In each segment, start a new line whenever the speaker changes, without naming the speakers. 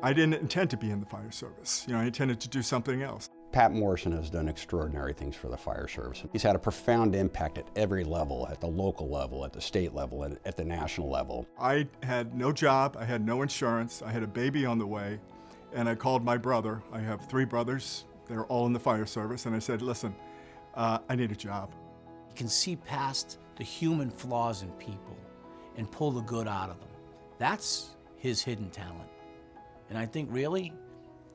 I didn't intend to be in the fire service. I intended to do something else.
Pat Morrison has done extraordinary things for the fire service. He's had a profound impact at every level, at the local level, at the state level, and at the national level.
I had no job, I had no insurance, I had a baby on the way, and I called my brother. I have 3 brothers, they're all in the fire service, and I said, listen, I need a job.
You can see past the human flaws in people and pull the good out of them. That's his hidden talent. And I think really,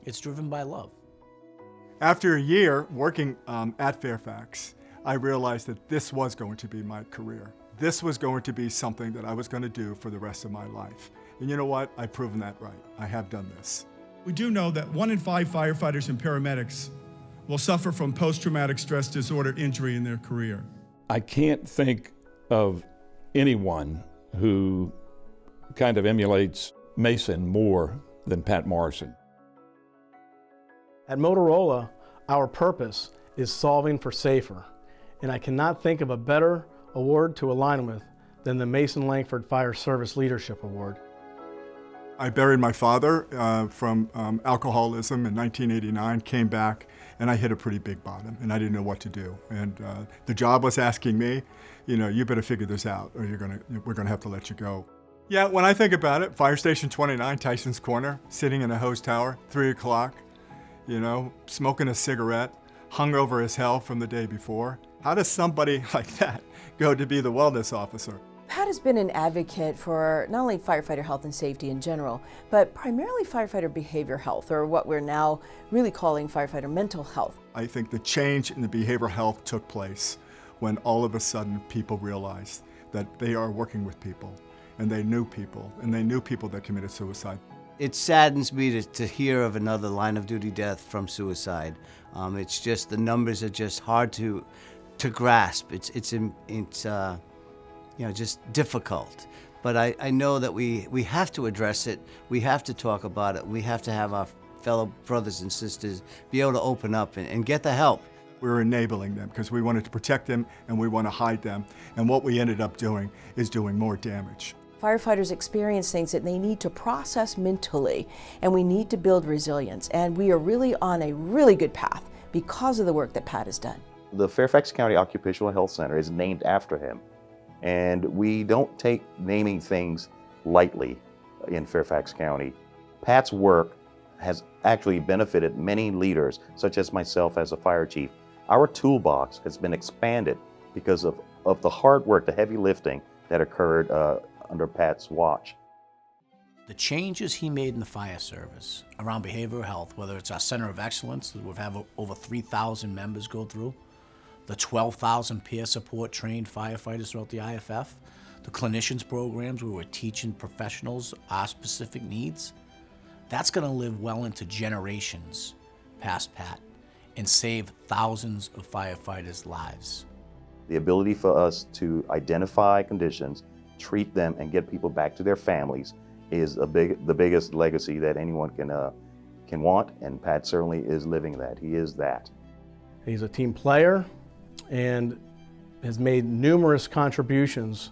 it's driven by love.
After a year working at Fairfax, I realized that this was going to be my career. This was going to be something that I was going to do for the rest of my life. And you know what? I've proven that right. I have done this.
We do know that 1 in 5 firefighters and paramedics will suffer from post-traumatic stress disorder injury in their career.
I can't think of anyone who kind of emulates Mason more than Pat Morrison.
At Motorola, our purpose is solving for safer, and I cannot think of a better award to align with than the Mason Lankford Fire Service Leadership Award.
I buried my father from alcoholism in 1989, came back, and I hit a pretty big bottom, and I didn't know what to do. And the job was asking me, you better figure this out, or we're gonna have to let you go. Yeah, when I think about it, Fire Station 29, Tyson's Corner, sitting in a hose tower, 3 o'clock, smoking a cigarette, hungover as hell from the day before. How does somebody like that go to be the wellness officer?
Pat has been an advocate for not only firefighter health and safety in general, but primarily firefighter behavior health, or what we're now really calling firefighter mental health.
I think the change in the behavioral health took place when all of a sudden people realized that they are working with people, and they knew people that committed suicide.
It saddens me to hear of another line of duty death from suicide. It's just, the numbers are just hard to grasp. It's just difficult. But I know that we have to address it. We have to talk about it. We have to have our fellow brothers and sisters be able to open up and get the help.
We're enabling them because we wanted to protect them and we want to hide them. And what we ended up doing is doing more damage.
Firefighters experience things that they need to process mentally, and we need to build resilience. And we are really on a really good path because of the work that Pat has done.
The Fairfax County Occupational Health Center is named after him. And we don't take naming things lightly in Fairfax County. Pat's work has actually benefited many leaders, such as myself as a fire chief. Our toolbox has been expanded because of the hard work, the heavy lifting that occurred under Pat's watch.
The changes he made in the fire service around behavioral health, whether it's our Center of Excellence that we've had over 3,000 members go through, the 12,000 peer support trained firefighters throughout the IAFF, the clinicians programs where we're teaching professionals our specific needs, that's gonna live well into generations past Pat and save thousands of firefighters' lives.
The ability for us to identify conditions, treat them, and get people back to their families is the biggest legacy that anyone can want, and Pat certainly is living that. He is that.
He's a team player and has made numerous contributions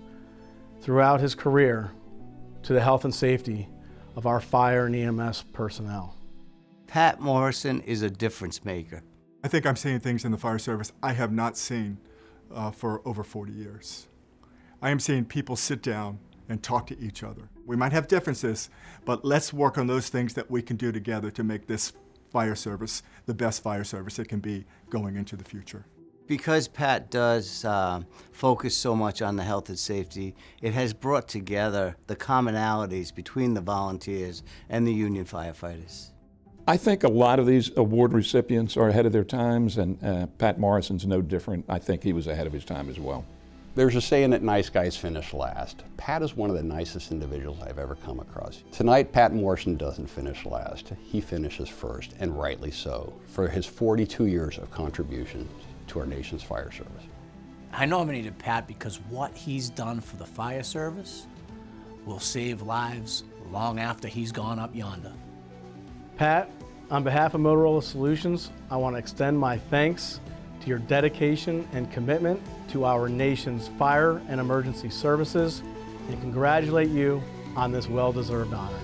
throughout his career to the health and safety of our fire and EMS personnel.
Pat Morrison is a difference maker.
I think I'm seeing things in the fire service I have not seen for over 40 years. I am seeing people sit down and talk to each other. We might have differences, but let's work on those things that we can do together to make this fire service the best fire service it can be going into the future.
Because Pat does focus so much on the health and safety, it has brought together the commonalities between the volunteers and the union firefighters.
I think a lot of these award recipients are ahead of their times, and Pat Morrison's no different. I think he was ahead of his time as well.
There's a saying that nice guys finish last. Pat is one of the nicest individuals I've ever come across. Tonight, Pat Morrison doesn't finish last. He finishes first, and rightly so, for his 42 years of contribution to our nation's fire service.
I nominated Pat because what he's done for the fire service will save lives long after he's gone up yonder.
Pat, on behalf of Motorola Solutions, I want to extend my thanks to your dedication and commitment to our nation's fire and emergency services, and congratulate you on this well-deserved honor.